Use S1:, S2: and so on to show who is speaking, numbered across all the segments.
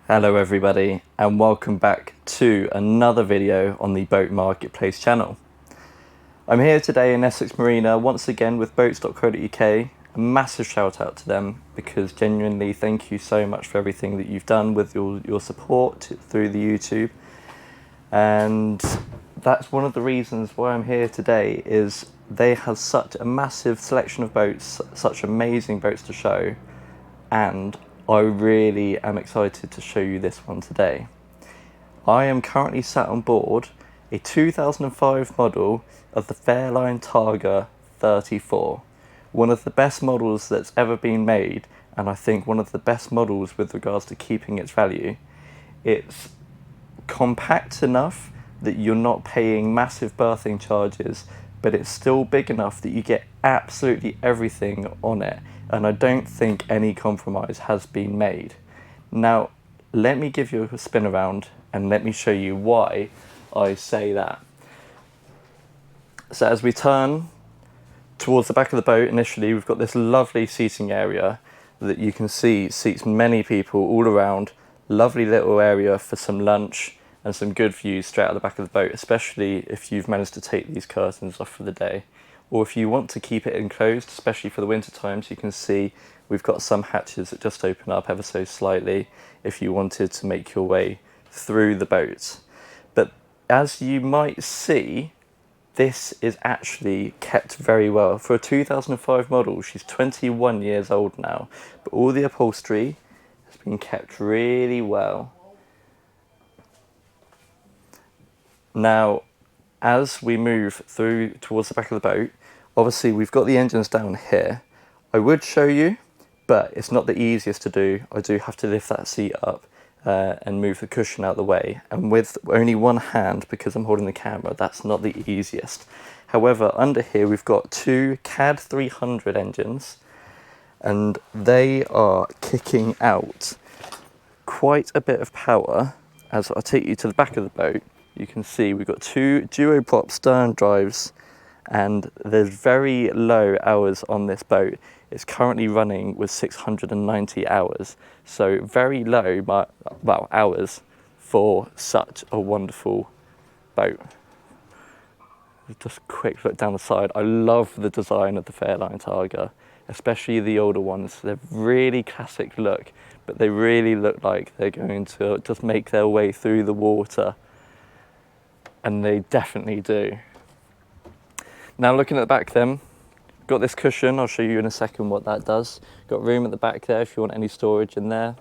S1: Hello everybody and welcome back to another video on the Boat Marketplace channel. I'm here today in Essex Marina once again with boats.co.uk. A massive shout out to them because genuinely thank you so much for everything that you've done with your support through the YouTube. And that's one of the reasons why I'm here today is they have such a massive selection of boats, such amazing boats to show, and I really am excited to show you this one today. I am currently sat on board a 2005 model of the Fairline Targa 34. One of the best models that's ever been made, and I think one of the best models with regards to keeping its value. It's compact enough that you're not paying massive berthing charges, but it's still big enough that you get absolutely everything on it, and I don't think any compromise has been made. Now, let me give you a spin around and let me show you why I say that. So as we turn towards the back of the boat initially, we've got this lovely seating area that you can see seats many people all around. Lovely little area for some lunch and some good views straight out the back of the boat, especially if you've managed to take these curtains off for the day. Or if you want to keep it enclosed, especially for the winter times, you can see we've got some hatches that just open up ever so slightly if you wanted to make your way through the boat. But as you might see, this is actually kept very well. For a 2005 model, she's 21 years old now, but all the upholstery has been kept really well. Now, as we move through towards the back of the boat, obviously we've got the engines down here. I would show you, but it's not the easiest to do. I do have to lift that seat up and move the cushion out of the way. And with only one hand, because I'm holding the camera, that's not the easiest. However, under here we've got two CAD 300 engines, and they are kicking out quite a bit of power. As I take you to the back of the boat, you can see we've got two duoprop stern drives, and there's very low hours on this boat. It's currently running with 690 hours, so very low hours for such a wonderful boat. Just a quick look down the side. I love the design of the Fairline Targa, especially the older ones. They're really classic look, but they really look like they're going to just make their way through the water. And they definitely do. Now looking at the back then, got this cushion, I'll show you in a second what that does. Got room at the back there if you want any storage in there.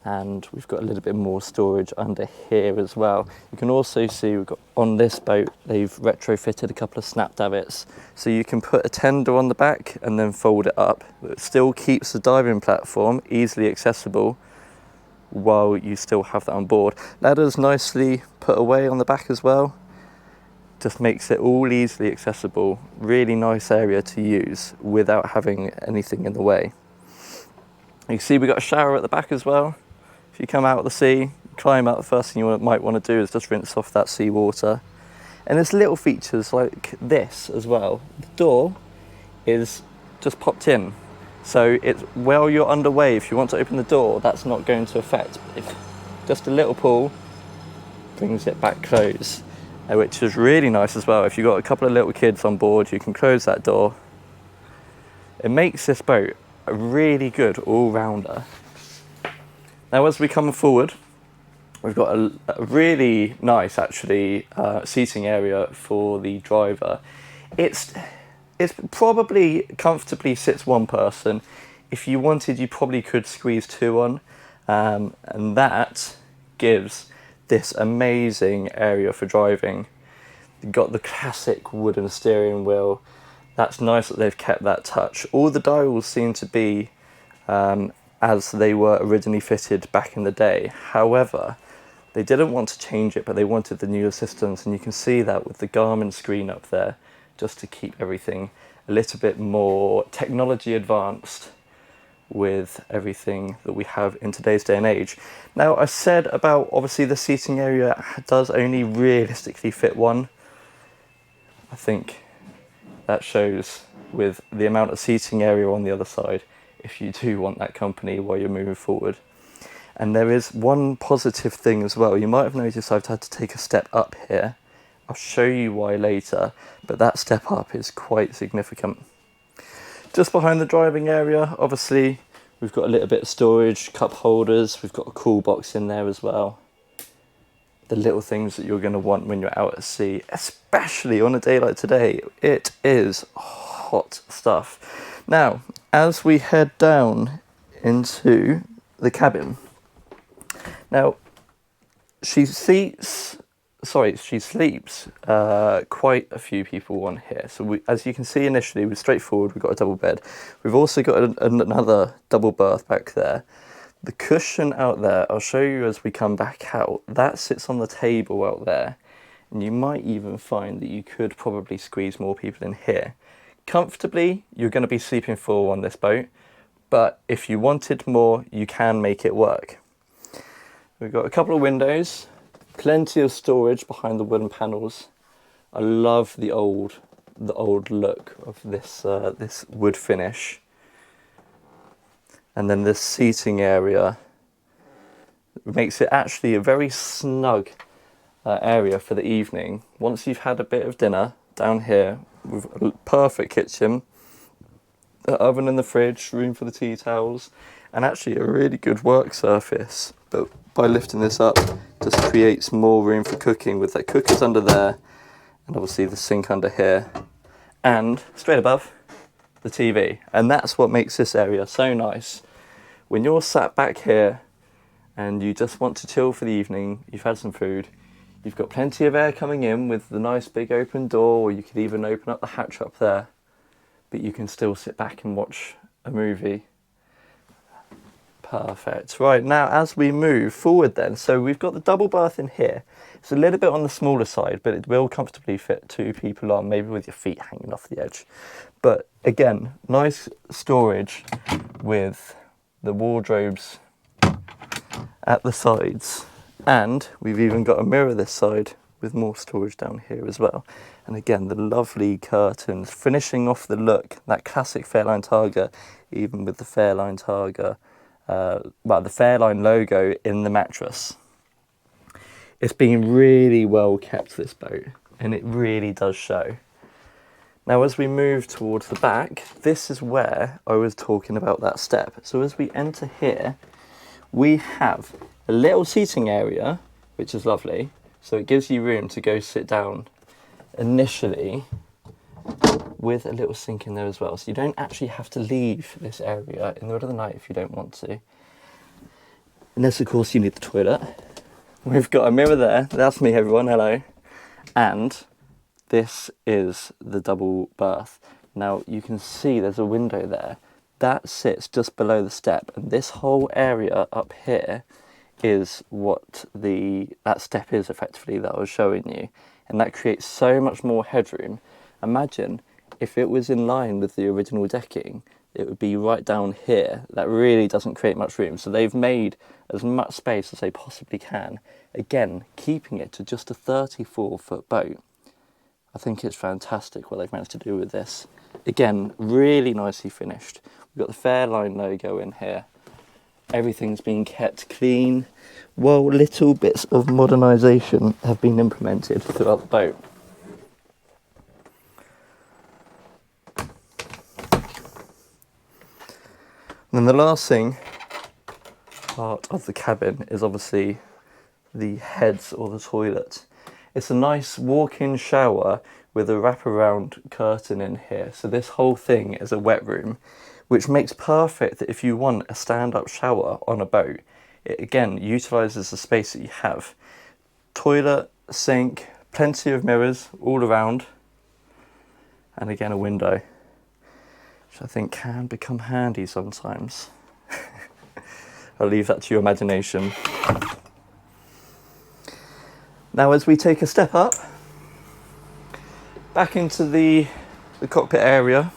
S1: And we've got a little bit more storage under here as well. You can also see we've got on this boat, they've retrofitted a couple of snap davits. So you can put a tender on the back and then fold it up. But it still keeps the diving platform easily accessible while you still have that on board. Ladders nicely put away on the back as well. Just makes it all easily accessible. Really nice area to use without having anything in the way. You can see we've got a shower at the back as well. If you come out of the sea, climb out, the first thing you might want to do is just rinse off that seawater. And there's little features like this as well. The door is just popped in. So it's while you're underway, if you want to open the door, that's not going to affect. If just a little pull brings it back closed, which is really nice as well. If you've got a couple of little kids on board, you can close that door. It makes this boat a really good all-rounder. Now as we come forward, we've got a really nice actually seating area for the driver. It probably comfortably sits one person. If you wanted, you probably could squeeze two on, and that gives this amazing area for driving. You've got the classic wooden steering wheel. That's nice that they've kept that touch. All the dials seem to be as they were originally fitted back in the day. However, they didn't want to change it, but they wanted the newer systems, and you can see that with the Garmin screen up there, just to keep everything a little bit more technology advanced with everything that we have in today's day and age. Now, I said about obviously the seating area does only realistically fit one. I think that shows with the amount of seating area on the other side if you do want that company while you're moving forward. And there is one positive thing as well. You might have noticed I've had to take a step up here. I'll show you why later, but that step up is quite significant. Just behind the driving area, obviously, we've got a little bit of storage, cup holders, we've got a cool box in there as well. The little things that you're going to want when you're out at sea, especially on a day like today. It is hot stuff. Now, as we head down into the cabin, now she sleeps quite a few people on here. So as you can see initially, we're straightforward, we've got a double bed. We've also got another double berth back there. The cushion out there, I'll show you as we come back out, that sits on the table out there. And you might even find that you could probably squeeze more people in here. Comfortably, you're going to be sleeping full on this boat, but if you wanted more, you can make it work. We've got a couple of windows, plenty of storage behind the wooden panels. I love the old look of this this wood finish. And then this seating area makes it actually a very snug area for the evening. Once you've had a bit of dinner down here, with a perfect kitchen, an oven in the fridge, room for the tea towels, and actually a really good work surface. But by lifting this up, just creates more room for cooking with that cookers under there, and obviously the sink under here, and straight above, the TV. And that's what makes this area so nice. When you're sat back here and you just want to chill for the evening, you've had some food, you've got plenty of air coming in with the nice big open door, or you could even open up the hatch up there, but you can still sit back and watch a movie. Perfect. Right, now as we move forward then, so we've got the double berth in here. It's a little bit on the smaller side, but it will comfortably fit 2 people on, maybe with your feet hanging off the edge. But again, nice storage with the wardrobes at the sides. And we've even got a mirror this side with more storage down here as well. And again, the lovely curtains, finishing off the look, that classic Fairline Targa, even with the Fairline Targa, the Fairline logo in the mattress. It's been really well kept, this boat, and it really does show. Now, as we move towards the back, this is where I was talking about that step. So as we enter here, we have a little seating area, which is lovely. So it gives you room to go sit down initially with a little sink in there as well. So you don't actually have to leave this area in the middle of the night if you don't want to. Unless, of course, you need the toilet. We've got a mirror there. That's me, everyone. Hello. And this is the double berth. Now, you can see there's a window there. That sits just below the step. And this whole area up here is what that step is, effectively, that I was showing you. And that creates so much more headroom. Imagine if it was in line with the original decking, it would be right down here. That really doesn't create much room. So they've made as much space as they possibly can. Again, keeping it to just a 34-foot boat. I think it's fantastic what they've managed to do with this. Again, really nicely finished. We've got the Fairline logo in here. Everything's been kept clean. Well, little bits of modernisation have been implemented throughout the boat. And then the last part of the cabin is obviously the heads or the toilet. It's a nice walk-in shower with a wraparound curtain in here. So this whole thing is a wet room, which makes perfect if you want a stand-up shower on a boat. It again utilises the space that you have. Toilet, sink, plenty of mirrors all around, and again a window, which I think can become handy sometimes. I'll leave that to your imagination. Now, as we take a step up, back into the cockpit area,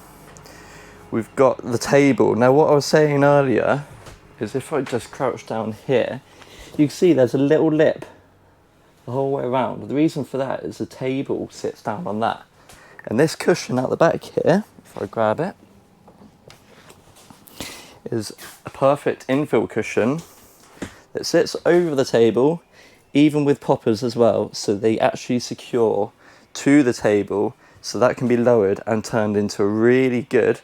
S1: we've got the table. Now, what I was saying earlier is if I just crouch down here, you can see there's a little lip the whole way around. The reason for that is the table sits down on that. And this cushion at the back here, if I grab it, is a perfect infill cushion that sits over the table, even with poppers as well, so they actually secure to the table, so that can be lowered and turned into a really good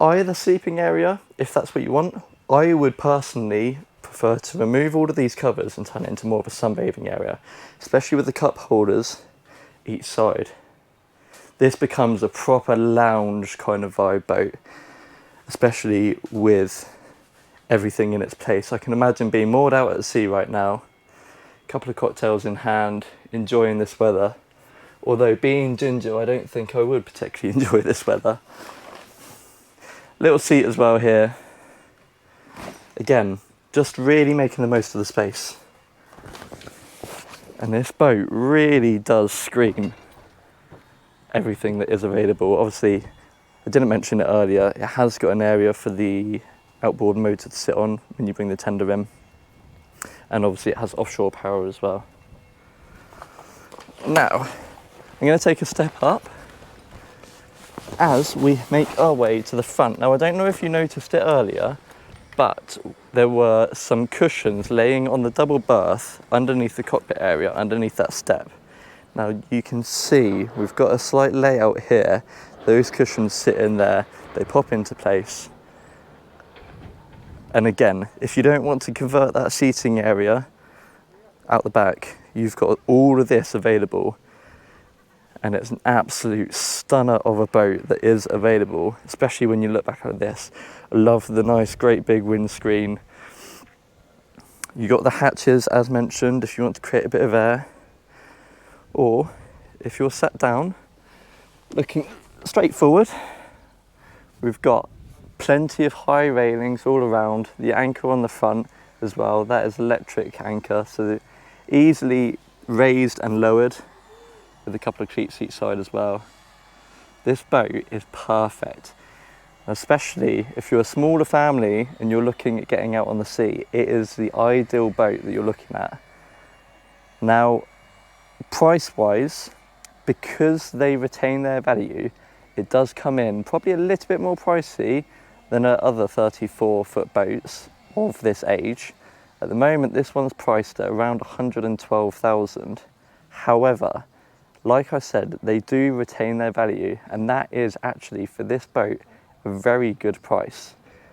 S1: either sleeping area, if that's what you want. I would personally prefer to remove all of these covers and turn it into more of a sunbathing area, especially with the cup holders each side. This becomes a proper lounge kind of vibe boat, especially with everything in its place. I can imagine being moored out at sea right now, a couple of cocktails in hand, enjoying this weather. Although being ginger, I don't think I would particularly enjoy this weather. Little seat as well here. Again, just really making the most of the space. And this boat really does scream everything that is available. Obviously, I didn't mention it earlier, it has got an area for the outboard motor to sit on when you bring the tender in. And obviously it has offshore power as well. Now, I'm going to take a step up as we make our way to the front. Now, I don't know if you noticed it earlier, but there were some cushions laying on the double berth underneath the cockpit area, underneath that step. Now you can see we've got a slight layout here. Those cushions sit in there, they pop into place. And again, if you don't want to convert that seating area out the back, you've got all of this available. And it's an absolute stunner of a boat that is available, especially when you look back at this. I love the nice, great big windscreen. You got the hatches, as mentioned, if you want to create a bit of air. Or if you're sat down, looking straight forward, we've got plenty of high railings all around. The anchor on the front as well, that is electric anchor, so easily raised and lowered, with a couple of cleats each side as well. This boat is perfect, especially if you're a smaller family and you're looking at getting out on the sea. It is the ideal boat that you're looking at. Now, price wise, because they retain their value, it does come in probably a little bit more pricey than other 34-foot boats of this age. At the moment, this one's priced at around 112,000. However, like I said, they do retain their value, and that is actually, for this boat, a very good price.